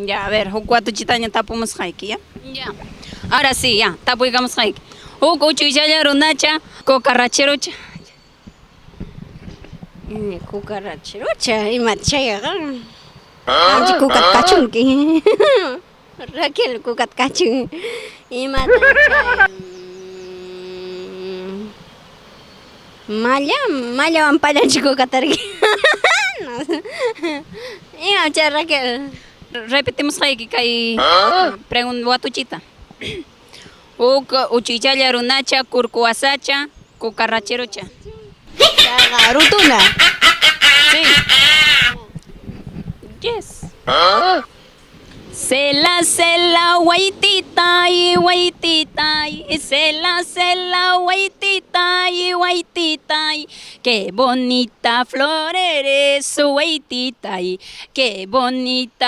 Ya, a ver, cuatro chitaña tapamos haiki, ¿ya? Ya. Ahora sí, ya, tapuyamos haiki. Uchuyalla runacha, cocarracherocha. Cucaracherocha, ima chayqa. Anchi kukat kachunki. Raquel kukat kachun. Ima chay. Mallawan pallanchi kukatarki. Ima chay Raquel. Repetimos haiki kay pregunta watuchita. Uchuyalla runacha, kurkuasacha, cocarracherocha. Chaqa rutuna. Sí. Yes. Sela, waitita y waitita y sela, waitita y waitita y qué bonita flor eres, waitita y qué bonita